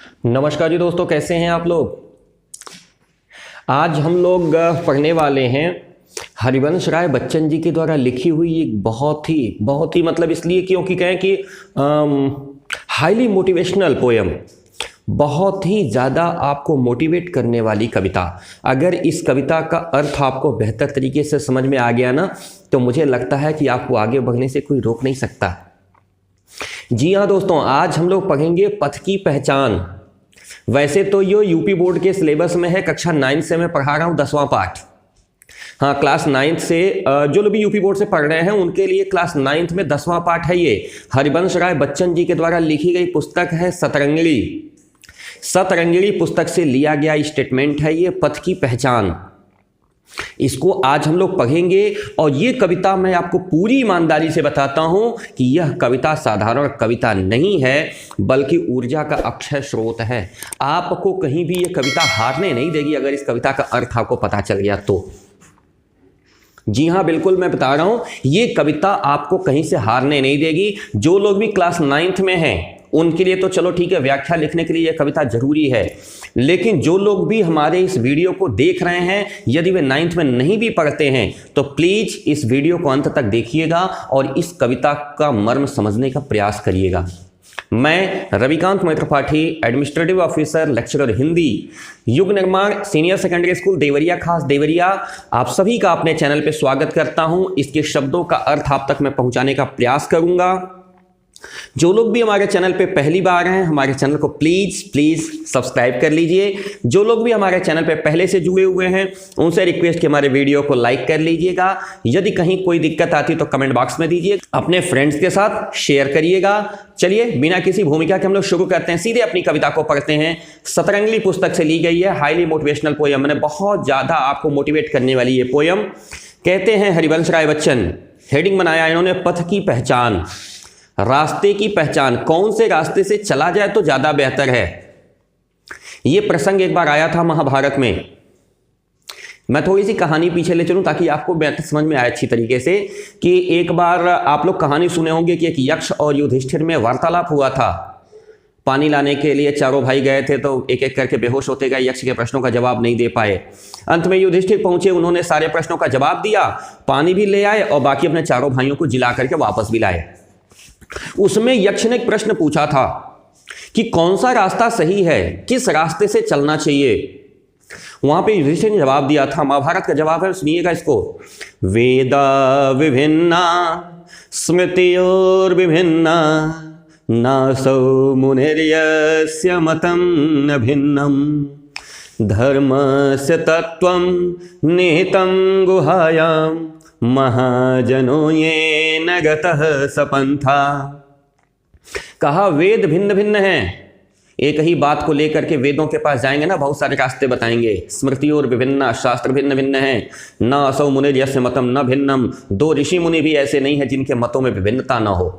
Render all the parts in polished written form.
नमस्कार जी दोस्तों, कैसे हैं आप लोग। आज हम लोग पढ़ने वाले हैं हरिवंश राय बच्चन जी के द्वारा लिखी हुई एक बहुत ही मतलब इसलिए क्योंकि कहें कि हाईली मोटिवेशनल पोयम, बहुत ही ज़्यादा आपको मोटिवेट करने वाली कविता। अगर इस कविता का अर्थ आपको बेहतर तरीके से समझ में आ गया ना, तो मुझे लगता है कि आपको आगे बढ़ने से कोई रोक नहीं सकता। जी हाँ दोस्तों, आज हम लोग पढ़ेंगे पथ की पहचान। वैसे तो ये यूपी बोर्ड के सिलेबस में है, कक्षा 9 से मैं पढ़ा रहा हूँ 10वां पाठ। हाँ, क्लास 9 से जो लोग भी यूपी बोर्ड से पढ़ रहे हैं उनके लिए क्लास 9 में 10वां पाठ है। ये हरिवंश राय बच्चन जी के द्वारा लिखी गई पुस्तक है सतरंगिणी पुस्तक से लिया गया स्टेटमेंट है ये, पथ की पहचान। इसको आज हम लोग पढ़ेंगे और ये कविता मैं आपको पूरी ईमानदारी से बताता हूं कि यह कविता साधारण कविता नहीं है, बल्कि ऊर्जा का अक्षय स्रोत है। आपको कहीं भी ये कविता हारने नहीं देगी अगर इस कविता का अर्थ आपको पता चल गया तो। जी हाँ, बिल्कुल मैं बता रहा हूं, ये कविता आपको कहीं से हारने नहीं देगी। जो लोग भी क्लास 9 में हैं उनके लिए तो चलो ठीक है, व्याख्या लिखने के लिए यह कविता जरूरी है, लेकिन जो लोग भी हमारे इस वीडियो को देख रहे हैं, यदि वे 9th में नहीं भी पढ़ते हैं तो प्लीज इस वीडियो को अंत तक देखिएगा और इस कविता का मर्म समझने का प्रयास करिएगा। मैं रविकांत मैत्र पाठी, एडमिनिस्ट्रेटिव ऑफिसर, लेक्चरर हिंदी, युग निर्माण सीनियर सेकेंडरी स्कूल देवरिया, खास देवरिया, आप सभी का अपने चैनल पर स्वागत करता हूं। इसके शब्दों का अर्थ आप तक मैं पहुंचाने का प्रयास करूंगा। जो लोग भी हमारे चैनल पे पहली बार हैं, हमारे चैनल को प्लीज सब्सक्राइब कर लीजिए। जो लोग भी हमारे चैनल पे पहले से जुड़े हुए हैं उनसे रिक्वेस्ट कि हमारे वीडियो को लाइक कर लीजिएगा। यदि कहीं कोई दिक्कत आती तो कमेंट बॉक्स में दीजिए, अपने फ्रेंड्स के साथ शेयर करिएगा। चलिए बिना किसी भूमिका के हम लोग शुरू करते हैं, सीधे अपनी कविता को पढ़ते हैं। सतरंगिणी पुस्तक से ली गई है, हाईली मोटिवेशनल पोयम, मैंने बहुत ज्यादा आपको मोटिवेट करने वाली ये पोयम। कहते हैं हरिवंश राय बच्चन, हेडिंग बनाया इन्होंने पथ की पहचान, रास्ते की पहचान। कौन से रास्ते से चला जाए तो ज्यादा बेहतर है। यह प्रसंग एक बार आया था महाभारत में। मैं थोड़ी सी कहानी पीछे ले चलूं ताकि आपको बेहतर समझ में आए अच्छी तरीके से कि एक बार आप लोग कहानी सुने होंगे कि एक यक्ष और युधिष्ठिर में वार्तालाप हुआ था। पानी लाने के लिए चारों भाई गए थे तो एक एक करके बेहोश होते गए, यक्ष के प्रश्नों का जवाब नहीं दे पाए। अंत में युधिष्ठिर पहुंचे, उन्होंने सारे प्रश्नों का जवाब दिया, पानी भी ले आए और बाकी अपने चारों भाइयों को जिला करके वापस भी लाए। उसमें यक्ष ने एक प्रश्न पूछा था कि कौन सा रास्ता सही है, किस रास्ते से चलना चाहिए। वहां पे युधिष्ठिर ने जवाब दिया था, महाभारत का जवाब है, सुनिएगा इसको। वेदा विभिन्ना स्मृतियोर विभिन्ना नासौ मुनिर्यस्य मतम न भिन्नम धर्मस्य तत्त्वं निहितं गुहायां महाजनो ये न गतः सपंथा। कहा वेद भिन्न भिन्न हैं, एक ही बात को लेकर के वेदों के पास जाएंगे ना, बहुत सारे रास्ते बताएंगे। स्मृति और विभिन्न, शास्त्र भिन्न भिन्न हैं। न असौ मुनि यस्य मतम न भिन्नम, दो ऋषि मुनि भी ऐसे नहीं है जिनके मतों में विभिन्नता न हो।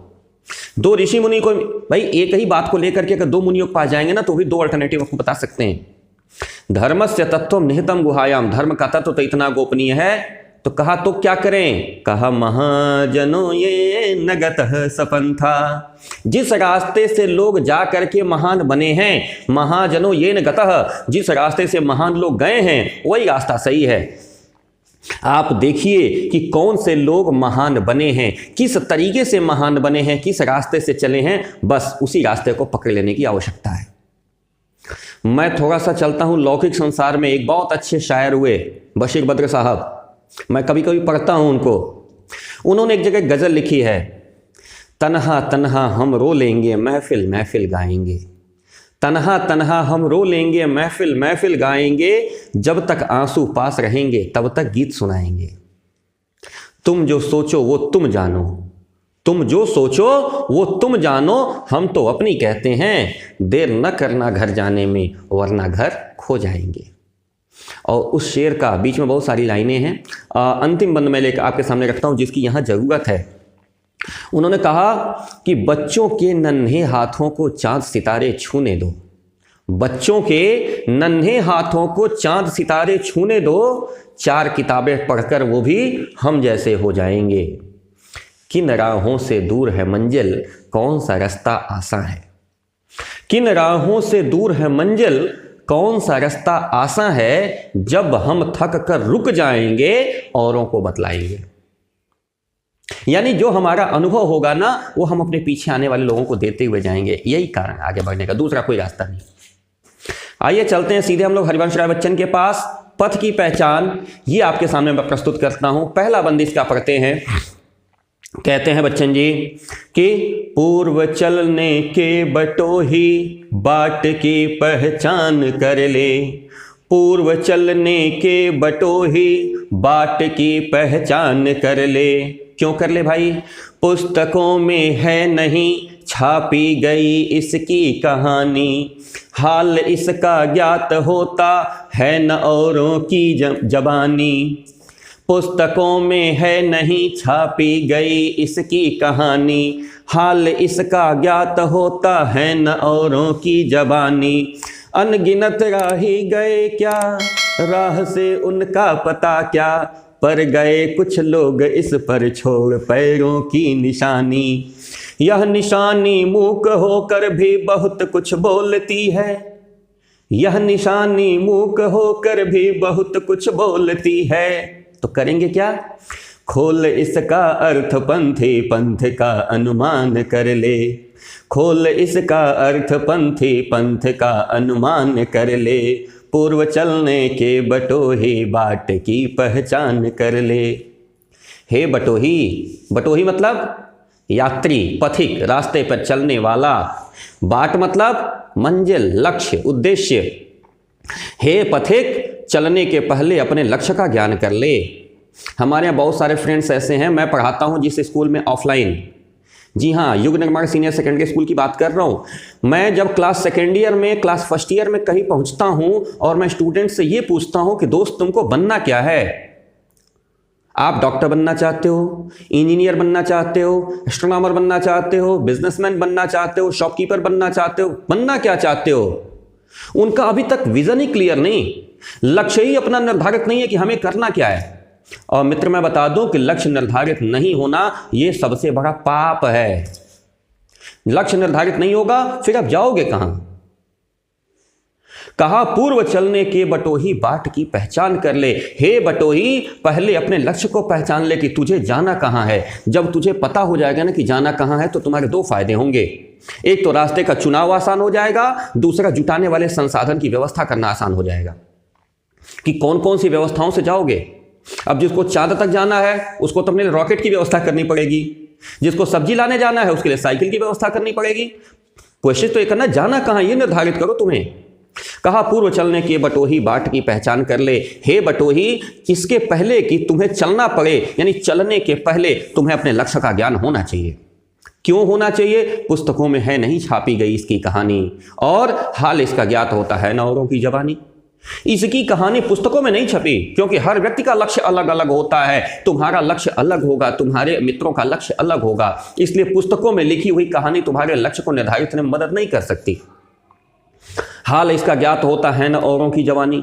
दो ऋषि मुनि को भाई एक ही बात को लेकर के अगर दो मुनियों के पास जाएंगे ना तो भी दो अल्टरनेटिव आपको बता सकते हैं। धर्मस्य तत्त्वं निहितं गुहायाम, धर्म का तत्व तो इतना गोपनीय है। तो कहा तो क्या करें, कहा महाजनों ये न गतः सपंथा, जिस रास्ते से लोग जा करके महान बने हैं, महाजनों ये न गतः, जिस रास्ते से महान लोग गए हैं वही रास्ता सही है। आप देखिए कि कौन से लोग महान बने हैं, किस तरीके से महान बने हैं, किस रास्ते से चले हैं, बस उसी रास्ते को पकड़ लेने की आवश्यकता है। मैं थोड़ा सा चलता हूं लौकिक संसार में। एक बहुत अच्छे शायर हुए बशीर बद्र साहब, मैं कभी कभी पढ़ता हूं उनको। उन्होंने एक जगह गजल लिखी है, तन्हा तन्हा हम रो लेंगे महफिल महफिल गाएंगे, तन्हा तन्हा हम रो लेंगे महफिल महफिल गाएंगे, जब तक आंसू पास रहेंगे तब तक गीत सुनाएंगे। तुम जो सोचो वो तुम जानो, तुम जो सोचो वो तुम जानो, हम तो अपनी कहते हैं, देर न करना घर जाने में वरना घर खो जाएंगे। और उस शेर का बीच में बहुत सारी लाइनें हैं, अंतिम बंद मैं लेकर आपके सामने रखता हूं जिसकी यहां जरूरत है। उन्होंने कहा कि बच्चों के नन्हे हाथों को चांद सितारे छूने दो, बच्चों के नन्हे हाथों को चांद सितारे छूने दो, 4 किताबें पढ़कर वो भी हम जैसे हो जाएंगे। किन राहों से दूर है मंजिल, कौन सा रास्ता आसान है। किन राहों से दूर है मंजिल, कौन सा रास्ता आसान है, जब हम थक कर रुक जाएंगे औरों को बतलाएंगे। यानी जो हमारा अनुभव होगा ना, वो हम अपने पीछे आने वाले लोगों को देते हुए जाएंगे। यही कारण आगे बढ़ने का, दूसरा कोई रास्ता नहीं। आइए चलते हैं सीधे हम लोग हरिवंश राय बच्चन के पास। पथ की पहचान ये आपके सामने मैं प्रस्तुत करता हूं। पहला बंद इसका पढ़ते हैं। कहते हैं बच्चन जी कि पूर्व चलने के बटोही बाट की पहचान कर ले। पूर्व चलने के बटोही बाट की पहचान कर ले। क्यों कर ले भाई? पुस्तकों में है नहीं छापी गई इसकी कहानी, हाल इसका ज्ञात होता है न औरों की जबानी। पुस्तकों में है नहीं छापी गई इसकी कहानी, हाल इसका ज्ञात होता है न औरों की जबानी। अनगिनत राही गए क्या, राह से उनका पता क्या, पर गए कुछ लोग इस पर छोड़ पैरों की निशानी। यह निशानी मूक होकर भी बहुत कुछ बोलती है, यह निशानी मूक होकर भी बहुत कुछ बोलती है। तो करेंगे क्या? खोल इसका अर्थ पंथी पंथ का अनुमान कर ले। खोल इसका अर्थ पंथी पंथ का अनुमान कर ले। पूर्व चलने के बटोही बाट की पहचान कर ले। हे बटोही, बटोही मतलब यात्री, पथिक, रास्ते पर चलने वाला। बाट मतलब मंजिल, लक्ष्य, उद्देश्य। हे पथिक, चलने के पहले अपने लक्ष्य का ज्ञान कर ले। हमारे यहाँ बहुत सारे फ्रेंड्स ऐसे हैं, मैं पढ़ाता हूँ जिस स्कूल में ऑफलाइन, जी हाँ, युग निर्माण सीनियर सेकेंडरी स्कूल की बात कर रहा हूँ। मैं जब क्लास सेकेंड ईयर में, क्लास फर्स्ट ईयर में कहीं पहुँचता हूँ और मैं स्टूडेंट से ये पूछता हूँ कि दोस्त तुमको बनना क्या है? आप डॉक्टर बनना चाहते हो, इंजीनियर बनना चाहते हो, एस्ट्रोनॉमर बनना चाहते हो, बिजनेसमैन बनना चाहते हो, शॉपकीपर बनना चाहते हो, बनना क्या चाहते हो? उनका अभी तक विजन ही क्लियर नहीं, लक्ष्य ही अपना निर्धारित नहीं है कि हमें करना क्या है। और मित्र मैं बता दूं कि लक्ष्य निर्धारित नहीं होना यह सबसे बड़ा पाप है। लक्ष्य निर्धारित नहीं होगा फिर आप जाओगे कहां? कहा पूर्व चलने के बटोही बाट की पहचान कर ले। हे बटोही, पहले अपने लक्ष्य को पहचान ले कि तुझे जाना कहां है। जब तुझे पता हो जाएगा ना कि जाना कहां है, तो तुम्हारे दो फायदे होंगे। एक तो रास्ते का चुनाव आसान हो जाएगा, दूसरा जुटाने वाले संसाधन की व्यवस्था करना आसान हो जाएगा कि कौन कौन सी व्यवस्थाओं से जाओगे। अब जिसको चांद तक जाना है उसको तो अपने रॉकेट की व्यवस्था करनी पड़ेगी, जिसको सब्जी लाने जाना है उसके लिए साइकिल की व्यवस्था करनी पड़ेगी। कोशिश तो ये करना, जाना कहां ये निर्धारित करो तुम्हें। कहा पूर्व चलने के बटोही बाट की पहचान कर ले। हे बटोही, इसके पहले कि तुम्हें चलना पड़े, यानी चलने के पहले तुम्हें अपने लक्ष्य का ज्ञान होना चाहिए। क्यों होना चाहिए? पुस्तकों में है नहीं छापी गई इसकी कहानी, और हाल इसका ज्ञात होता है न औरों की जबानी। इसकी कहानी पुस्तकों में नहीं छपी, क्योंकि हर व्यक्ति का लक्ष्य अलग अलग होता है। तुम्हारा लक्ष्य अलग होगा, तुम्हारे मित्रों का लक्ष्य अलग होगा, इसलिए पुस्तकों में लिखी हुई कहानी तुम्हारे लक्ष्य को निर्धारित करने में मदद नहीं कर सकती। हाल इसका ज्ञात होता है न औरों की जवानी।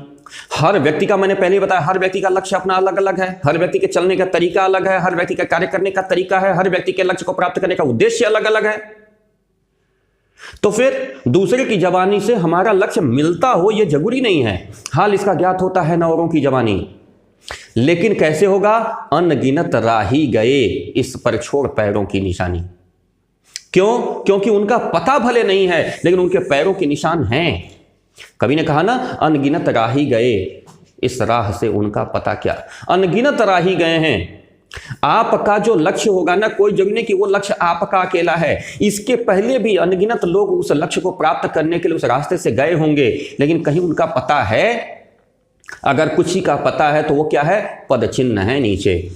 हर व्यक्ति का, मैंने पहले बताया, हर व्यक्ति का लक्ष्य अपना अलग अलग है, हर व्यक्ति के चलने का तरीका अलग है, हर व्यक्ति का कार्य करने का तरीका है, हर व्यक्ति के लक्ष्य को प्राप्त करने का उद्देश्य अलग अलग है। तो फिर दूसरे की जवानी से हमारा लक्ष्य मिलता हो यह जरूरी नहीं है। हाल इसका ज्ञात होता है न औरों की जवानी, लेकिन कैसे होगा? अनगिनत राही गए इस पर छोड़ पैरों की निशानी। क्यों? क्योंकि उनका पता भले नहीं है, लेकिन उनके पैरों के निशान हैं। कवि ने कहा ना, अनगिनत राही गए, इस राह से उनका पता क्या। अनगिनत राही गए हैं। आपका जो लक्ष्य होगा ना, कोई जरूरी नहीं कि वो लक्ष्य आपका अकेला है। इसके पहले भी अनगिनत लोग उस लक्ष्य को प्राप्त करने के लिए उस रास्ते से गए होंगे, लेकिन कहीं उनका पता है। अगर कुछ ही का पता है तो वो क्या है? पद चिन्ह है नीचे,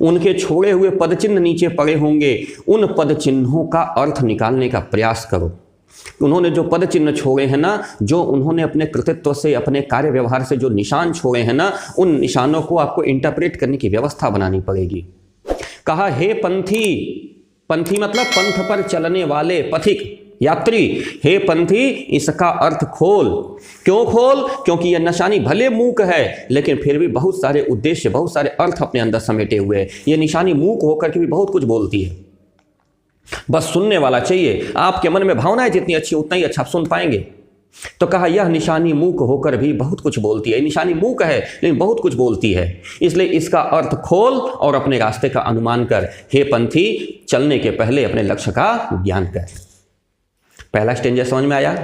उनके छोड़े हुए पद चिन्ह नीचे पड़े होंगे। उन पद चिन्हों का अर्थ निकालने का प्रयास करो। उन्होंने जो पद चिन्ह छोड़े हैं ना, जो उन्होंने अपने कृतित्व से, अपने कार्य व्यवहार से जो निशान छोड़े हैं ना, उन निशानों को आपको इंटरप्रेट करने की व्यवस्था बनानी पड़ेगी। कहा हे पंथी, पंथी मतलब पंथ पर चलने वाले, पथिक, यात्री। हे पंथी, इसका अर्थ खोल। क्यों खोल? क्योंकि यह निशानी भले मूक है, लेकिन फिर भी बहुत सारे उद्देश्य, बहुत सारे अर्थ अपने अंदर समेटे हुए हैं। यह निशानी मूक होकर के भी बहुत कुछ बोलती है। बस सुनने वाला चाहिए। आपके मन में भावनाएं जितनी अच्छी उतना ही अच्छा आप सुन पाएंगे। तो कहा यह निशानी मूक होकर भी बहुत कुछ बोलती है। निशानी मूक है लेकिन बहुत कुछ बोलती है, इसलिए इसका अर्थ खोल और अपने रास्ते का अनुमान कर। हे पंथी, चलने के पहले अपने लक्ष्य का ज्ञान कर। पहला स्टेंजा समझ में आया।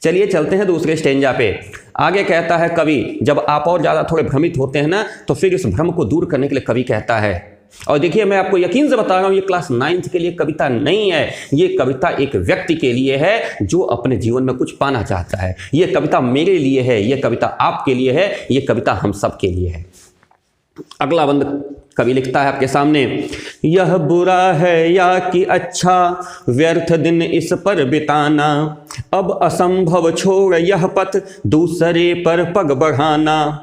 चलिए चलते हैं दूसरे स्टेंजा पे। आगे कहता है कवि, जब आप और ज़्यादा थोड़े भ्रमित होते हैं ना, तो फिर इस भ्रम को दूर करने के लिए कवि कहता है, और देखिए मैं आपको यकीन से बता रहा हूं, ये क्लास 9th के लिए कविता नहीं है। ये कविता एक व्यक्ति के लिए है जो अपने जीवन में कुछ पाना चाहता है। ये कविता मेरे लिए है, ये कविता आपके लिए है, ये कविता हम सब के लिए है। अगला बंद कवि लिखता है आपके सामने, यह बुरा है या कि अच्छा, व्यर्थ दिन इस पर बिताना, अब असंभव छोड़ यह पथ, दूसरे पर पग बढ़ाना।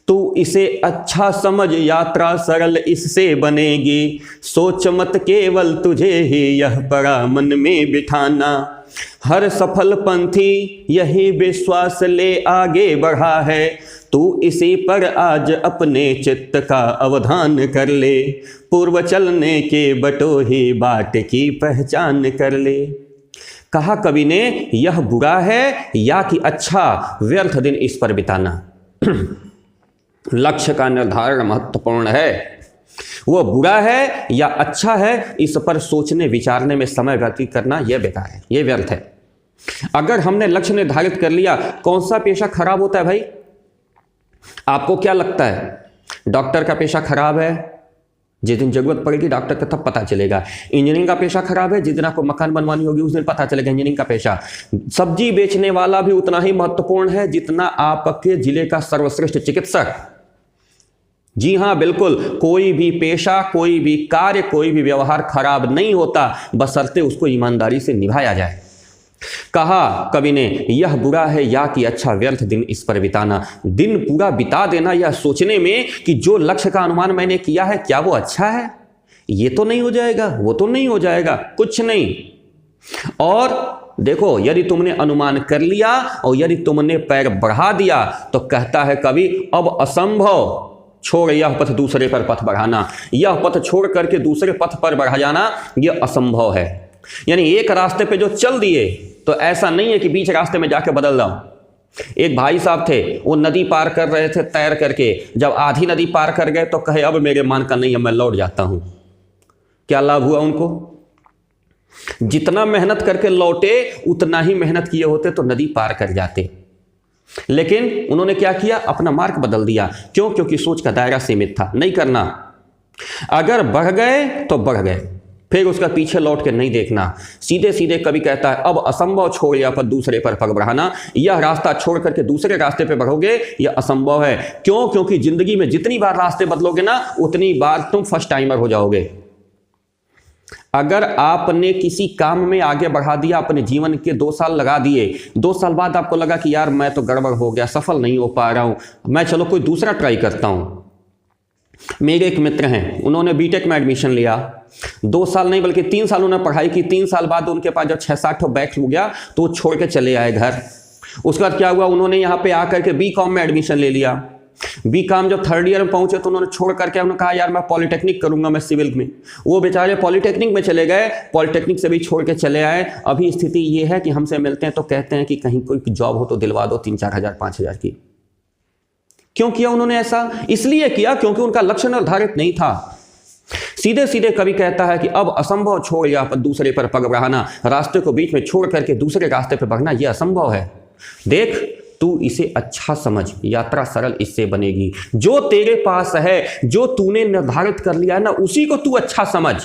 तू इसे अच्छा समझ, यात्रा सरल इससे बनेगी, सोच मत केवल तुझे ही यह पड़ा मन में बिठाना। हर सफल पंथी यही विश्वास ले आगे बढ़ा है, तू इसी पर आज अपने चित्त का अवधान कर ले, पूर्व चलने के बटोही बाट की पहचान कर ले। कहा कवि ने, यह बुरा है या कि अच्छा, व्यर्थ दिन इस पर बिताना। लक्ष्य का निर्धारण महत्वपूर्ण है। वो बुरा है या अच्छा है, इस पर सोचने विचारने में समय व्यतीत करना यह बेकार है, यह व्यर्थ है। अगर हमने लक्ष्य निर्धारित कर लिया, कौन सा पेशा खराब होता है भाई? आपको क्या लगता है? डॉक्टर का पेशा खराब है, जिस दिन जरूरत पड़ेगी डॉक्टर का तब पता चलेगा। इंजीनियरिंग का पेशा खराब है, जिस दिन आपको मकान बनवानी होगी उस दिन पता चलेगा इंजीनियरिंग का पेशा। सब्जी बेचने वाला भी उतना ही महत्वपूर्ण है जितना आपके जिले का सर्वश्रेष्ठ चिकित्सक। जी हाँ, बिल्कुल, कोई भी पेशा, कोई भी कार्य, कोई भी व्यवहार खराब नहीं होता, बशर्ते उसको ईमानदारी से निभाया जाए। कहा कवि ने, यह बुरा है या कि अच्छा, व्यर्थ दिन इस पर बिताना। दिन पूरा बिता देना यह सोचने में कि जो लक्ष्य का अनुमान मैंने किया है क्या वो अच्छा है, ये तो नहीं हो जाएगा, वो तो नहीं हो जाएगा, कुछ नहीं। और देखो, यदि तुमने अनुमान कर लिया और यदि तुमने पैर बढ़ा दिया, तो कहता है कवि, अब असंभव छोड़ यह पथ, दूसरे पर पथ बढ़ाना। यह पथ छोड़ करके दूसरे पथ पर बढ़ा जाना यह असंभव है। यानी एक रास्ते पे जो चल दिए तो ऐसा नहीं है कि बीच रास्ते में जाके बदल जाऊं। एक भाई साहब थे, वो नदी पार कर रहे थे तैर करके, जब आधी नदी पार कर गए तो कहे अब मेरे मान का नहीं है, मैं लौट जाता हूं। क्या लाभ हुआ उनको? जितना मेहनत करके लौटे उतना ही मेहनत किए होते तो नदी पार कर जाते, लेकिन उन्होंने क्या किया? अपना मार्ग बदल दिया। क्यों? क्योंकि सोच का दायरा सीमित था, नहीं करना। अगर बढ़ गए तो बढ़ गए, फिर उसका पीछे लौट के नहीं देखना। सीधे सीधे कवि कहता है, अब असंभव छोड़ या पर दूसरे पर पग बढ़ाना। यह रास्ता छोड़ करके दूसरे रास्ते पे बढ़ोगे यह असंभव है। क्यों? क्योंकि जिंदगी में जितनी बार रास्ते बदलोगे ना, उतनी बार तुम फर्स्ट टाइमर हो जाओगे। अगर आपने किसी काम में आगे बढ़ा दिया, अपने जीवन के 2 साल लगा दिए, 2 साल बाद आपको लगा कि यार मैं तो गड़बड़ हो गया, सफल नहीं हो पा रहा हूं, मैं चलो कोई दूसरा ट्राई करता हूं। मेरे एक मित्र हैं, उन्होंने बीटेक में एडमिशन लिया, 2 साल नहीं बल्कि 3 साल उन्होंने पढ़ाई की। 3 साल बाद उनके पास जब 6-7 बैक हो गया तो वो छोड़ के चले आए घर। उसके बाद क्या हुआ, उन्होंने यहाँ पे आकर के बीकॉम में एडमिशन ले लिया। बीकॉम जब 3rd ईयर में पहुंचे तो उन्होंने छोड़ करके उन्होंने कहा यार मैं पॉलिटेक्निक करूंगा, मैं सिविल में। वो बेचारे पॉलिटेक्निक में चले गए, पॉलिटेक्निक से भी छोड़ के चले आए। अभी स्थिति ये है कि हमसे मिलते हैं तो कहते हैं कि कहीं कोई जॉब हो तो दिलवा दो 3-4 हज़ार 5 हज़ार की। क्यों किया उन्होंने ऐसा? इसलिए किया क्योंकि उनका लक्ष्य निर्धारित नहीं था। सीधे सीधे कवि कहता है कि अब असंभव छोड़ या पर दूसरे पर पग बढ़ाना। रास्ते को बीच में छोड़ करके दूसरे रास्ते पर बढ़ना यह असंभव है। देख, तू इसे अच्छा समझ, यात्रा सरल इससे बनेगी। जो तेरे पास है, जो तूने निर्धारित कर लिया है ना, उसी को तू अच्छा समझ,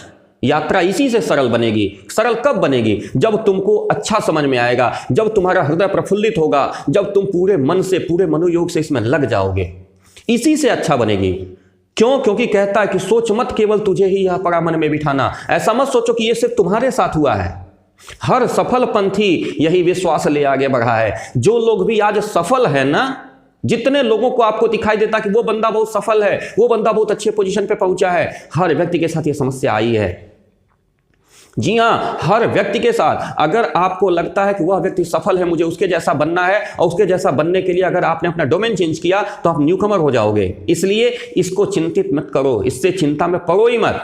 यात्रा इसी से सरल बनेगी। सरल कब बनेगी? जब तुमको अच्छा समझ में आएगा, जब तुम्हारा हृदय प्रफुल्लित होगा, जब तुम पूरे मन से, पूरे मनोयोग से इसमें लग जाओगे, इसी से अच्छा बनेगी। क्यों? क्योंकि कहता है कि सोच मत केवल तुझे ही यह पड़ा मन में बिठाना। ऐसा मत सोचो कि यह सिर्फ तुम्हारे साथ हुआ है। हर सफल पंथी यही विश्वास ले आगे बढ़ा है। जो लोग भी आज सफल है ना, जितने लोगों को आपको दिखाई देता कि वो बंदा बहुत सफल है, वो बंदा बहुत अच्छे पोजीशन पे पहुंचा है, हर व्यक्ति के साथ ये समस्या आई है। जी हाँ, हर व्यक्ति के साथ। अगर आपको लगता है कि वह व्यक्ति सफल है, मुझे उसके जैसा बनना है, और उसके जैसा बनने के लिए अगर आपने अपना डोमेन चेंज किया तो आप न्यूकमर हो जाओगे। इसलिए इसको चिंतित मत करो, इससे चिंता में पड़ो ही मत।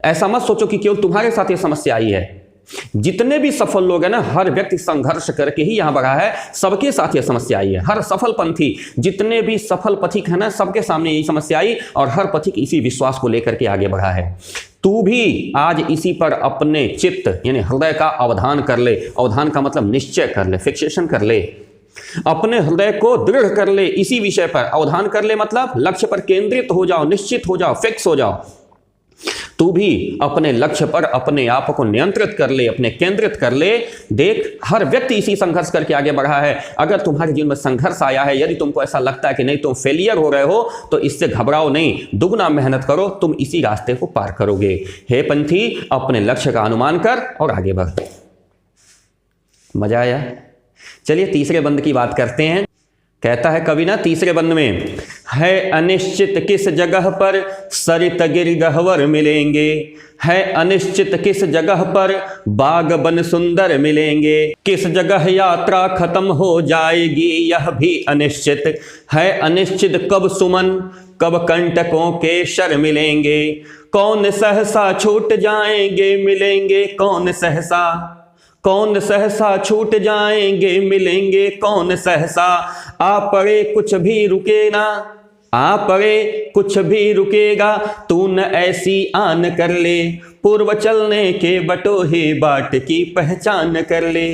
ऐसा मत सोचो कि केवल तुम्हारे साथ ये समस्या आई है। जितने भी सफल लोग हैं ना, हर व्यक्ति संघर्ष करके ही यहां बढ़ा है, सबके साथ ये समस्या आई है। हर सफल पंथी, जितने भी सफल पथिक है ना, सबके सामने यही समस्या आई और हर पथिक इसी विश्वास को लेकर के आगे बढ़ा है। तू भी आज इसी पर अपने चित्त यानी हृदय का अवधान कर ले। अवधान का मतलब निश्चय कर ले, फिक्सेशन कर ले, अपने हृदय को दृढ़ कर ले, इसी विषय पर अवधान कर ले, मतलब लक्ष्य पर केंद्रित हो जाओ, निश्चित हो जाओ, फिक्स हो जाओ। तू भी अपने लक्ष्य पर अपने आप को नियंत्रित कर ले, अपने केंद्रित कर ले। देख, हर व्यक्ति इसी संघर्ष करके आगे बढ़ा है। अगर तुम्हारे जीवन में संघर्ष आया है, यदि तुमको ऐसा लगता है कि नहीं तुम फेलियर हो रहे हो, तो इससे घबराओ नहीं, दुगना मेहनत करो, तुम इसी रास्ते को पार करोगे। हे पंथी, अपने लक्ष्य का अनुमान कर और आगे बढ़। मजा आया? चलिए तीसरे बंद की बात करते हैं। कहता है कवि ना तीसरे बंद में, है अनिश्चित किस जगह पर सरित गिर गह्वर मिलेंगे, है अनिश्चित किस जगह पर बाग बन सुंदर मिलेंगे, किस जगह यात्रा खत्म हो जाएगी यह भी अनिश्चित है, अनिश्चित कब सुमन कब कंटकों के शर मिलेंगे, कौन सहसा छूट जाएंगे मिलेंगे कौन सहसा, कौन सहसा छूट जाएंगे मिलेंगे कौन सहसा, आ पड़े कुछ भी रुके ना, आ पड़े कुछ भी रुकेगा, तू न ऐसी आन कर ले, पूर्व चलने के बटोही बाट की पहचान कर ले।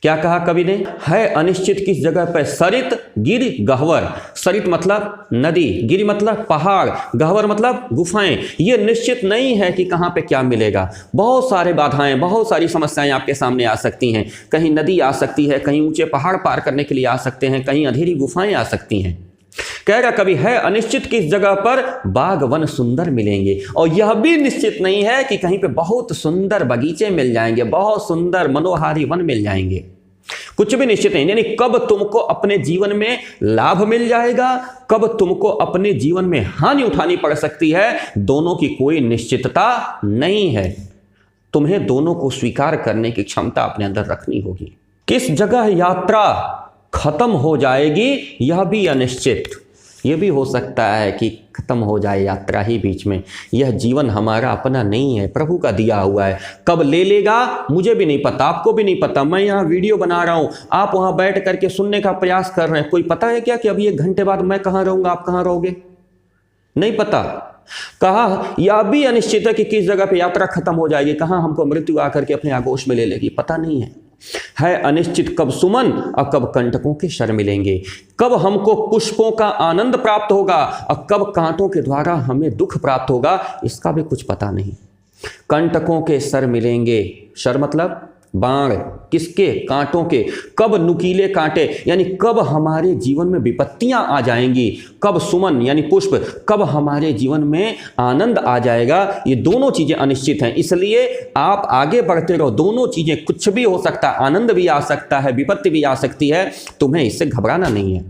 क्या कहा कवि ने? है अनिश्चित किस जगह पर सरित गिर गह्वर। सरित मतलब नदी, गिर मतलब पहाड़, गह्वर मतलब गुफाएं। ये निश्चित नहीं है कि कहाँ पे क्या मिलेगा। बहुत सारे बाधाएं, बहुत सारी समस्याएं आपके सामने आ सकती हैं। कहीं नदी आ सकती है, कहीं ऊंचे पहाड़ पार करने के लिए आ सकते हैं, कहीं अंधेरी गुफाएं आ सकती हैं। कह रहा कभी है अनिश्चित किस जगह पर बाग वन सुंदर मिलेंगे, और यह भी निश्चित नहीं है कि कहीं पे बहुत सुंदर बगीचे मिल जाएंगे, बहुत सुंदर मनोहारी वन मिल जाएंगे। कुछ भी निश्चित नहीं, यानी कब तुमको अपने जीवन में लाभ मिल जाएगा, कब तुमको अपने जीवन में हानि उठानी पड़ सकती है, दोनों की कोई निश्चितता नहीं है। तुम्हें दोनों को स्वीकार करने की क्षमता अपने अंदर रखनी होगी। किस जगह यात्रा खत्म हो जाएगी यह भी अनिश्चित। यह भी हो सकता है कि खत्म हो जाए यात्रा ही बीच में। यह जीवन हमारा अपना नहीं है, प्रभु का दिया हुआ है। कब ले लेगा मुझे भी नहीं पता, आपको भी नहीं पता। मैं यहाँ वीडियो बना रहा हूँ, आप वहाँ बैठ करके सुनने का प्रयास कर रहे हैं। कोई पता है क्या कि अभी 1 घंटे बाद मैं कहाँ रहूँगा, आप कहाँ रहोगे? नहीं पता। कहा यह भी अनिश्चित है कि किस जगह पे यात्रा खत्म हो जाएगी, कहाँ हमको मृत्यु आकर के अपने आगोश में ले लेगी, पता नहीं है अनिश्चित कब सुमन और कब कंटकों के शर मिलेंगे, कब हमको पुष्पों का आनंद प्राप्त होगा और कब कांटों के द्वारा हमें दुख प्राप्त होगा, इसका भी कुछ पता नहीं। कंटकों के शर मिलेंगे, शर मतलब बाण, किसके? कांटों के। कब नुकीले कांटे, यानी कब हमारे जीवन में विपत्तियां आ जाएंगी, कब सुमन यानी पुष्प, कब हमारे जीवन में आनंद आ जाएगा, ये दोनों चीजें अनिश्चित हैं। इसलिए आप आगे बढ़ते रहो, दोनों चीजें, कुछ भी हो सकता है, आनंद भी आ सकता है, विपत्ति भी आ सकती है, तुम्हें इससे घबराना नहीं है।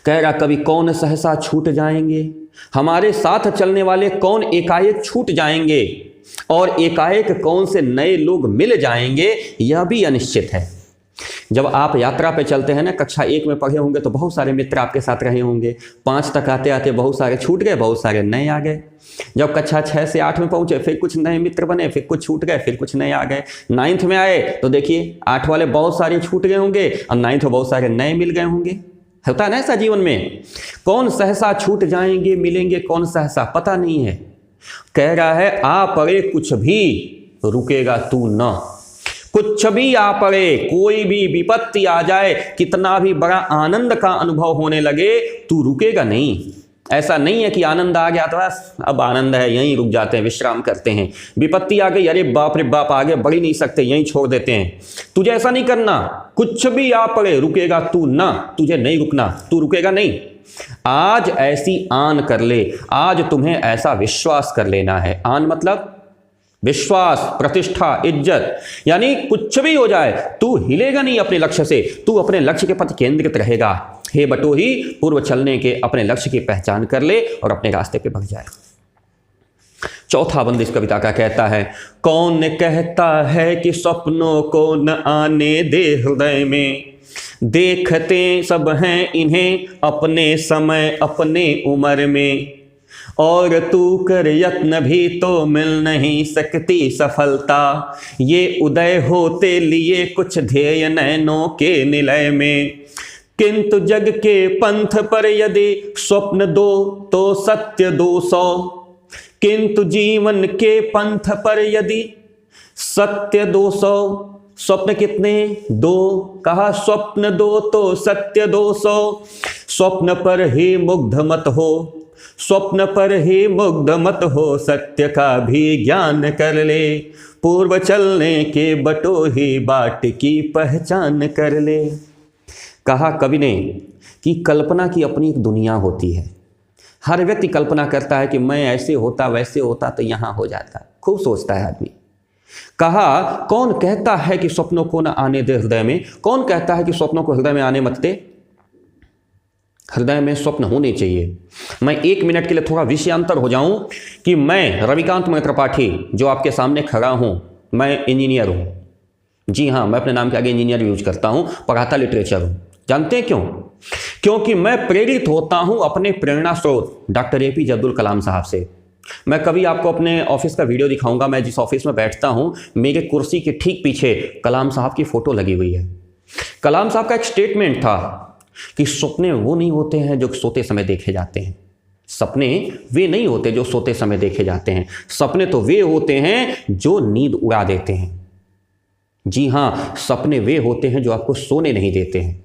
कह रहा कभी कौन सहसा छूट जाएंगे, हमारे साथ चलने वाले कौन एकाएक छूट जाएंगे और एकाएक कौन से नए लोग मिल जाएंगे, यह भी अनिश्चित है। जब आप यात्रा पे चलते हैं ना, कक्षा 1 में पढ़े होंगे तो बहुत सारे मित्र आपके साथ रहे होंगे, 5 तक आते आते बहुत सारे छूट गए, बहुत सारे नए आ गए। जब कक्षा 6 से 8 में पहुंचे फिर कुछ नए मित्र बने, फिर कुछ छूट गए, फिर कुछ नए आ गए। 9th में आए तो देखिए 8 वाले बहुत सारे छूट गए होंगे और 9th में बहुत सारे नए मिल गए होंगे। होता है ना ऐसा जीवन में। कौन सहसा छूट जाएंगे मिलेंगे कौन सहसा, पता नहीं है। कह रहा है आ पड़े कुछ भी रुकेगा तू न, कुछ भी आ पड़े, कोई भी विपत्ति आ जाए, कितना भी बड़ा आनंद का अनुभव होने लगे, तू रुकेगा नहीं। ऐसा नहीं है कि आनंद आ गया तो बस अब आनंद है यहीं रुक जाते हैं, विश्राम करते हैं। विपत्ति आ गई, अरे बाप रे बाप आगे बढ़ ही नहीं सकते, यहीं छोड़ देते हैं। तुझे ऐसा नहीं करना, कुछ भी आ पड़े रुकेगा तू ना, तुझे नहीं रुकना, तू रुकेगा नहीं। आज ऐसी आन कर ले, आज तुम्हें ऐसा विश्वास कर लेना है। आन मतलब विश्वास, प्रतिष्ठा, इज्जत, यानी कुछ भी हो जाए तू हिलेगा नहीं अपने लक्ष्य से, तू अपने लक्ष्य के प्रति केंद्रित रहेगा। हे बटोही, पूर्व चलने के अपने लक्ष्य की पहचान कर ले और अपने रास्ते पे बढ़ जाए। चौथा बंद इस कविता का कहता है, कौन कहता है कि सपनों को न आने दे हृदय में, देखते सब हैं इन्हें अपने समय अपने उम्र में, और तू कर यत्न भी तो मिल नहीं सकती सफलता। ये उदय होते लिए कुछ ध्येय नैनों के निलय में, किंतु जग के पंथ पर यदि स्वप्न दो तो सत्य 200। किंतु जीवन के पंथ पर यदि सत्य 200। स्वप्न कितने? 2। कहा स्वप्न 2 तो सत्य 200। स्वप्न पर ही मुग्ध मत हो, स्वप्न पर ही मुग्ध मत हो, सत्य का भी ज्ञान कर ले। पूर्व चलने के बटो ही बाट की पहचान कर ले। कहा कवि ने कि कल्पना की अपनी एक दुनिया होती है। हर व्यक्ति कल्पना करता है कि मैं ऐसे होता वैसे होता तो यहाँ हो जाता, खूब सोचता है आदमी। कहा कौन कहता है कि स्वप्नों को न आने दे हृदय में? कौन कहता है कि स्वप्नों को हृदय में आने मत दे? हृदय में स्वप्न होने चाहिए। मैं 1 मिनट के लिए थोड़ा विषयांतर हो जाऊं कि मैं रविकांत मैत्र पाठी जो आपके सामने खड़ा हूं, मैं इंजीनियर हूं। जी हाँ, मैं अपने नाम के आगे इंजीनियर यूज करता हूं, पढ़ाता लिटरेचर हूं। जानते हैं क्यों? क्योंकि मैं प्रेरित होता हूं अपने प्रेरणा स्रोत डॉक्टर APJ अब्दुल कलाम साहब से। मैं कभी आपको अपने ऑफिस का वीडियो दिखाऊंगा। मैं जिस ऑफिस में बैठता हूं, मेरे कुर्सी के ठीक पीछे कलाम साहब की फोटो लगी हुई है। कलाम साहब का एक स्टेटमेंट था कि सपने वो नहीं होते हैं जो सोते समय देखे जाते हैं। सपने वे नहीं होते जो सोते समय देखे जाते हैं। सपने तो वे होते हैं जो नींद उड़ा देते हैं। जी हाँ, सपने वे होते हैं जो आपको सोने नहीं देते हैं।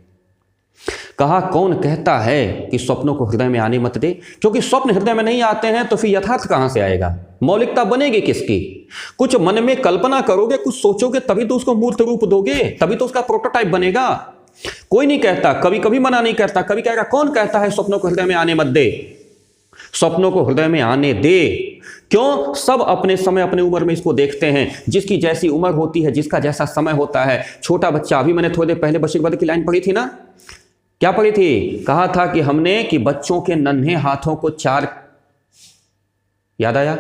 कहा कौन कहता है कि स्वप्नों को हृदय में आने मत दे? क्योंकि स्वप्न हृदय में नहीं आते हैं तो फिर यथार्थ कहां से आएगा? मौलिकता बनेगी किसकी? कुछ मन में कल्पना करोगे, कुछ सोचोगे, तभी तो उसको मूर्त रूप दोगे, तभी तो उसका प्रोटोटाइप बनेगा। कोई नहीं कहता, कभी कभी मना नहीं करता, कभी कहेगा कौन कहता है स्वप्नों को हृदय में आने मत दे? स्वप्नों को हृदय में आने दे। क्यों? सब अपने समय अपने उम्र में इसको देखते हैं। जिसकी जैसी उम्र होती है, जिसका जैसा समय होता है। छोटा बच्चा, अभी मैंने थोड़ी देर पहले बशीर बद्र की लाइन पढ़ी थी ना, क्या पढ़ी थी? कहा था कि हमने कि बच्चों के नन्हे हाथों को 4, याद आया?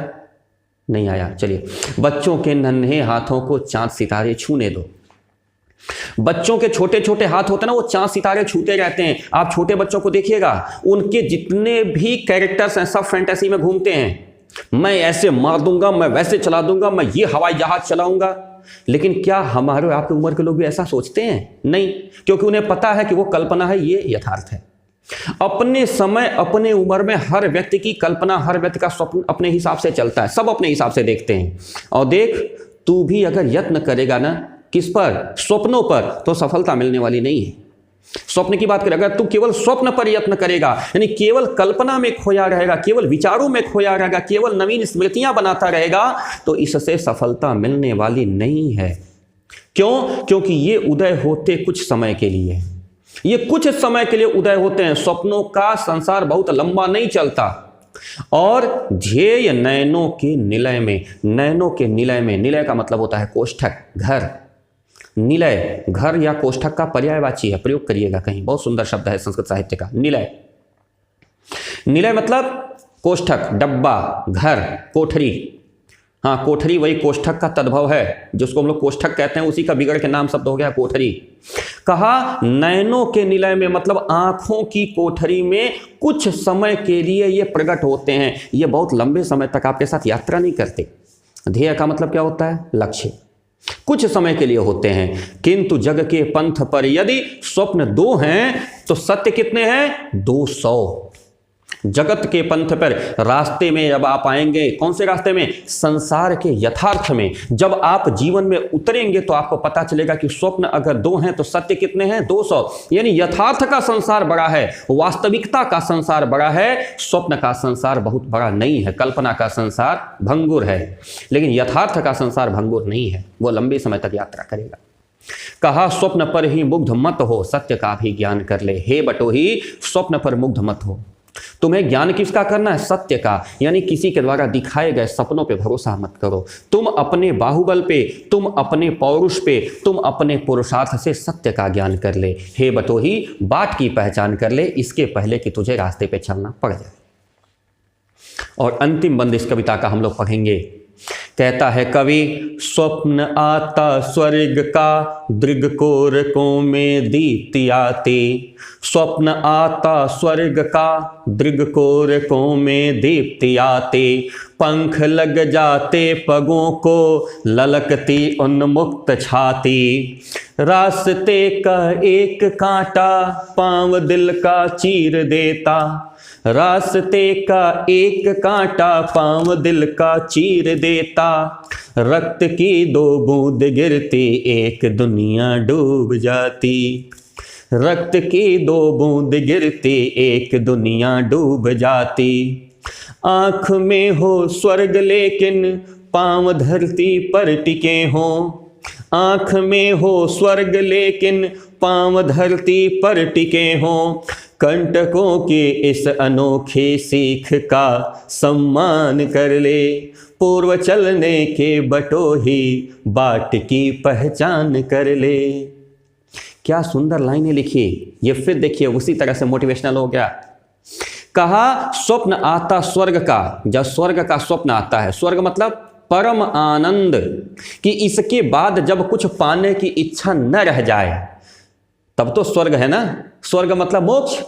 नहीं आया, चलिए। बच्चों के नन्हे हाथों को चांद सितारे छूने दो। बच्चों के छोटे छोटे हाथ होते हैं ना, वो चांद सितारे छूते रहते हैं। आप छोटे बच्चों को देखिएगा, उनके जितने भी कैरेक्टर्स हैं सब फैंटेसी में घूमते हैं। मैं ऐसे मार दूंगा, मैं वैसे चला दूंगा, मैं ये हवाई जहाज चलाऊंगा। लेकिन क्या हमारे आपकी उम्र के लोग भी ऐसा सोचते हैं? नहीं, क्योंकि उन्हें पता है कि वो कल्पना है, ये यथार्थ है। अपने समय अपने उम्र में हर व्यक्ति की कल्पना, हर व्यक्ति का स्वप्न अपने हिसाब से चलता है। सब अपने हिसाब से देखते हैं। और देख, तू भी अगर यत्न करेगा ना, किस पर? स्वप्नों पर, तो सफलता मिलने वाली नहीं है। स्वप्न की बात करें, अगर तू केवल स्वप्न पर यत्न करेगा, यानी केवल कल्पना में खोया रहेगा, केवल विचारों में खोया रहेगा, केवल नवीन स्मृतियां बनाता रहेगा, तो इससे सफलता मिलने वाली नहीं है। क्यों? क्योंकि ये उदय होते कुछ समय के लिए, ये कुछ समय के लिए उदय होते हैं। स्वप्नों का संसार बहुत लंबा नहीं चलता। और ध्येय नयनों के निलय में, नयनों के निलय में, निलय का मतलब होता है कोष्ठक, घर। निलय घर या कोष्ठक का पर्यायवाची है, प्रयोग करिएगा कहीं, बहुत सुंदर शब्द है संस्कृत साहित्य का, निलय। निलय मतलब कोष्ठक, डब्बा, घर, कोठरी। हाँ, कोठरी वही कोष्ठक का तद्भव है, जिसको हम लोग कोष्ठक कहते हैं, उसी का बिगड़ के नाम शब्द हो गया कोठरी। कहा नयनों के निलय में मतलब आंखों की कोठरी में कुछ समय के लिए ये प्रकट होते हैं। ये बहुत लंबे समय तक आपके साथ यात्रा नहीं करते। ध्येय का मतलब क्या होता है? लक्ष्य। कुछ समय के लिए होते हैं। किंतु जग के पंथ पर यदि स्वप्न 2 हैं तो सत्य कितने हैं? 200। जगत के पंथ पर, रास्ते में जब आप आएंगे, कौन से रास्ते में? संसार के यथार्थ में। जब आप जीवन में उतरेंगे तो आपको पता चलेगा कि स्वप्न अगर 2 हैं तो सत्य कितने हैं? 200। यानी यथार्थ का संसार बड़ा है, वास्तविकता का संसार बड़ा है, स्वप्न का संसार बहुत बड़ा नहीं है। कल्पना का संसार भंगुर है, लेकिन यथार्थ का संसार भंगुर नहीं है, वो लंबे समय तक यात्रा करेगा। कहा स्वप्न पर ही मुग्ध मत हो, सत्य का भी ज्ञान कर ले। हे बटोही, स्वप्न पर मुग्ध मत हो। तुम्हें ज्ञान किसका करना है? सत्य का। यानी किसी के द्वारा दिखाए गए सपनों पे भरोसा मत करो। तुम अपने बाहुबल पे, तुम अपने पौरुष पे, तुम अपने पुरुषार्थ से सत्य का ज्ञान कर ले। हे बटोही, बाट की पहचान कर ले, इसके पहले कि तुझे रास्ते पे चलना पड़ जाए। और अंतिम बंद इस कविता का हम लोग पढ़ेंगे। कहता है कवि, स्वप्न आता स्वर्ग का, दृग कोरकों में दीप्ति आती। स्वप्न आता स्वर्ग का, दृग कोरकों में दीप्ति आते, पंख लग जाते पगों को, ललकती उन्मुक्त छाती। रास्ते का एक कांटा पांव दिल का चीर देता, रास्ते का एक कांटा पांव दिल का चीर देता। रक्त की दो बूंद गिरती एक दुनिया डूब जाती, रक्त की दो बूंद गिरती एक दुनिया डूब जाती। आँख में हो स्वर्ग लेकिन पांव धरती पर टिके हों, आँख में हो स्वर्ग लेकिन पांव धरती पर टिके हों। कंटकों की इस अनोखी सीख का सम्मान कर ले, पूर्व चलने के बटोही बाट की पहचान कर ले। क्या सुंदर लाइनें लिखी। ये फिर देखिए उसी तरह से मोटिवेशनल हो गया। कहा स्वप्न आता स्वर्ग का, जब स्वर्ग का स्वप्न आता है, स्वर्ग मतलब परम आनंद, कि इसके बाद जब कुछ पाने की इच्छा न रह जाए तब तो स्वर्ग है ना। स्वर्ग मतलब मोक्ष।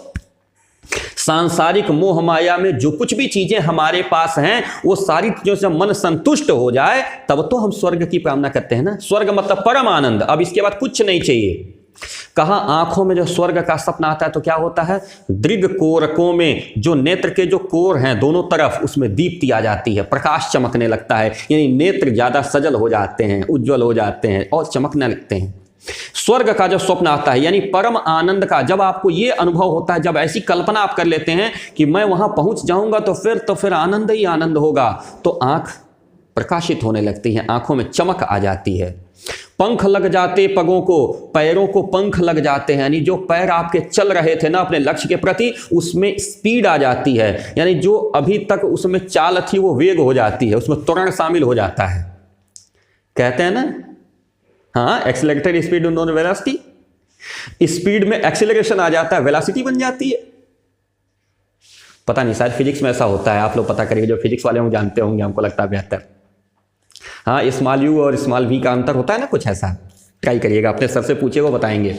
सांसारिक मोह माया में जो कुछ भी चीजें हमारे पास हैं वो सारी चीजों से मन संतुष्ट हो जाए तब तो हम स्वर्ग की कामना करते हैं ना। स्वर्ग मतलब परम आनंद, अब इसके बाद कुछ नहीं चाहिए। कहा आंखों में जो स्वर्ग का सपना आता है तो क्या होता है, दृग कोरकों में जो नेत्र के जो कोर हैं दोनों तरफ, उसमें दीप्ति आ जाती है, प्रकाश चमकने लगता है, यानी नेत्र ज्यादा सजल हो जाते हैं, उज्जवल हो जाते हैं और चमकने लगते हैं। स्वर्ग का जो स्वप्न आता है यानी परम आनंद का, जब आपको ये अनुभव होता है, जब ऐसी कल्पना आप कर लेते हैं कि मैं वहां पहुंच जाऊंगा तो फिर आनंद ही आनंद होगा, तो आंख प्रकाशित होने लगती है, आंखों में चमक आ जाती है। पंख लग जाते पगों को, पैरों को पंख लग जाते हैं, यानी जो पैर आपके चल रहे थे ना अपने लक्ष्य के प्रति, उसमें स्पीड आ जाती है, यानी जो अभी तक उसमें चाल थी वो वेग हो जाती है, उसमें त्वरण शामिल हो जाता है। कहते हैं ना, हाँ, एक्सीलरेटर स्पीड उन दोनों वेलोसिटी, स्पीड में एक्सीलरेशन आ जाता है, वेलोसिटी बन जाती है। पता नहीं, शायद फिजिक्स में ऐसा होता है, आप लोग पता करिए, जो फिजिक्स वाले होंगे जानते होंगे, हमको लगता है बेहतर। हाँ, स्मॉल यू और स्मॉल वी का अंतर होता है ना, कुछ ऐसा ट्राई करिएगा, अपने सर से पूछिएगा, बताएंगे।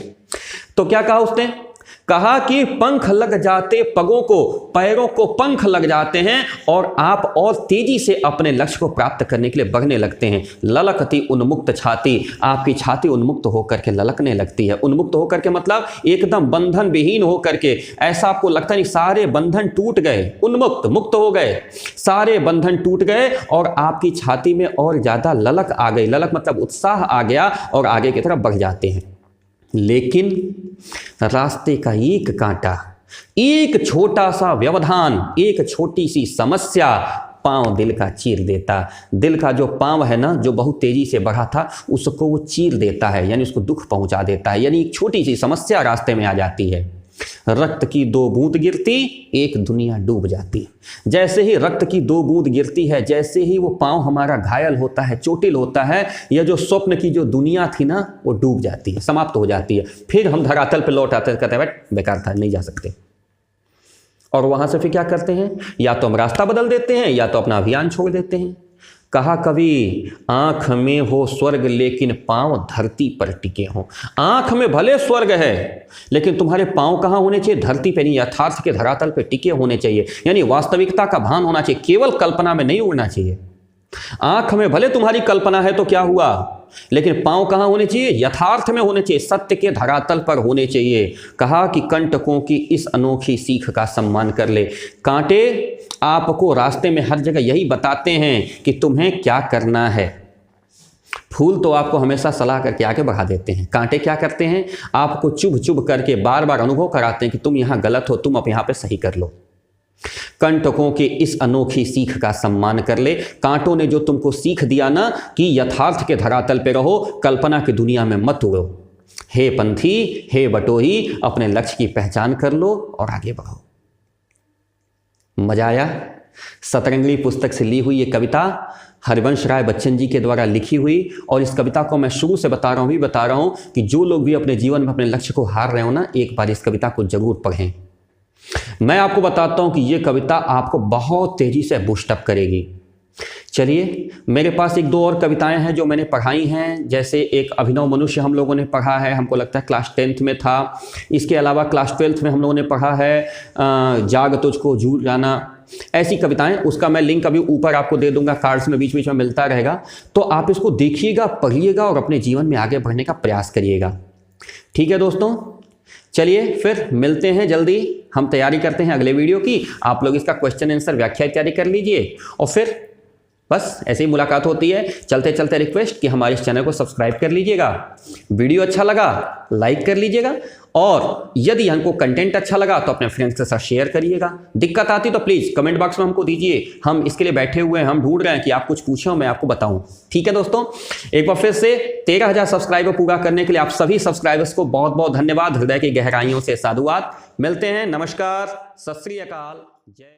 तो क्या कहा उसने, कहा कि पंख लग जाते पगों को, पैरों को पंख लग जाते हैं और आप और तेजी से अपने लक्ष्य को प्राप्त करने के लिए बढ़ने लगते हैं। ललकती उन्मुक्त छाती, आपकी छाती उन्मुक्त होकर के ललकने लगती है। उन्मुक्त होकर के मतलब एकदम बंधन विहीन होकर के, ऐसा आपको लगता नहीं, सारे बंधन टूट गए, उन्मुक्त मुक्त हो गए, सारे बंधन टूट गए और आपकी छाती में और ज्यादा ललक आ गई। ललक मतलब उत्साह आ गया और आगे की तरफ बढ़ जाते हैं। लेकिन रास्ते का एक कांटा, एक छोटा सा व्यवधान, एक छोटी सी समस्या पांव दिल का चीर देता। दिल का जो पांव है ना, जो बहुत तेजी से बढ़ा था, उसको वो चीर देता है, यानी उसको दुख पहुंचा देता है, यानी एक छोटी सी समस्या रास्ते में आ जाती है। रक्त की दो बूंद गिरती एक दुनिया डूब जाती। जैसे ही रक्त की दो बूंद गिरती है, जैसे ही वो पांव हमारा घायल होता है, चोटिल होता है, यह जो स्वप्न की जो दुनिया थी ना, वो डूब जाती है, समाप्त हो जाती है। फिर हम धरातल पर लौट आते हैं, कहते हैं बेकार था, नहीं जा सकते। और वहां से फिर क्या करते हैं, या तो हम रास्ता बदल देते हैं या तो अपना अभियान छोड़ देते हैं। कहा कवि, आंख में हो स्वर्ग लेकिन पांव धरती पर टिके हों। आंख में भले स्वर्ग है लेकिन तुम्हारे पांव कहाँ होने चाहिए, धरती पे नहीं, यथार्थ के धरातल पे टिके होने चाहिए, यानी वास्तविकता का भान होना चाहिए, केवल कल्पना में नहीं उड़ना चाहिए। आंख में भले तुम्हारी कल्पना है तो क्या हुआ, लेकिन पांव कहाँ होने चाहिए, यथार्थ में होने चाहिए, सत्य के धरातल पर होने चाहिए। कहा कि कंटकों की इस अनोखी सीख का सम्मान कर ले। कांटे आपको रास्ते में हर जगह यही बताते हैं कि तुम्हें क्या करना है। फूल तो आपको हमेशा सलाह करके आगे बढ़ा देते हैं, कांटे क्या करते हैं, आपको चुभ चुभ करके बार बार अनुभव कराते हैं कि तुम यहाँ गलत हो, तुम अब यहाँ पे सही कर लो। कंटकों की इस अनोखी सीख का सम्मान कर ले। कांटों ने जो तुमको सीख दिया ना कि यथार्थ के धरातल पे रहो, कल्पना की दुनिया में मत उड़ो। हे पंथी, हे बटोही, अपने लक्ष्य की पहचान कर लो और आगे बढ़ो। मजा आया। सतरंगी पुस्तक से ली हुई ये कविता हरिवंश राय बच्चन जी के द्वारा लिखी हुई, और इस कविता को मैं शुरू से बता रहा हूं कि जो लोग भी अपने जीवन में अपने लक्ष्य को हार रहे हो ना, एक बार इस कविता को जरूर पढ़ें। मैं आपको बताता हूं कि यह कविता आपको बहुत तेजी से बूस्टअप करेगी। चलिए, मेरे पास एक दो और कविताएं हैं जो मैंने पढ़ाई हैं, जैसे एक अभिनव मनुष्य हम लोगों ने पढ़ा है, हमको लगता है क्लास 10th में था। इसके अलावा क्लास 12th में हम लोगों ने पढ़ा है जाग तुझको झूठ जाना। ऐसी कविताएं, उसका मैं लिंक अभी ऊपर आपको दे दूंगा, कार्ड्स में बीच बीच में मिलता रहेगा। तो आप इसको देखिएगा, पढ़िएगा और अपने जीवन में आगे बढ़ने का प्रयास करिएगा। ठीक है दोस्तों, चलिए फिर मिलते हैं जल्दी। हम तैयारी करते हैं अगले वीडियो की। आप लोग इसका क्वेश्चन आंसर व्याख्या तैयारी कर लीजिए और फिर बस ऐसे ही मुलाकात होती है। चलते चलते रिक्वेस्ट कि हमारे इस चैनल को सब्सक्राइब कर लीजिएगा, वीडियो अच्छा लगा लाइक कर लीजिएगा, और यदि हमको कंटेंट अच्छा लगा तो अपने फ्रेंड्स के साथ शेयर करिएगा। दिक्कत आती तो प्लीज़ कमेंट बॉक्स में हमको दीजिए, हम इसके लिए बैठे हुए हैं, हम ढूंढ रहे हैं कि आप कुछ पूछो मैं आपको बताऊं। ठीक है दोस्तों, एक बार फिर से 13,000 सब्सक्राइबर पूरा करने के लिए आप सभी सब्सक्राइबर्स को बहुत बहुत धन्यवाद, हृदय की गहराइयों से साधुवाद। मिलते हैं, नमस्कार, सत श्री अकाल, जय।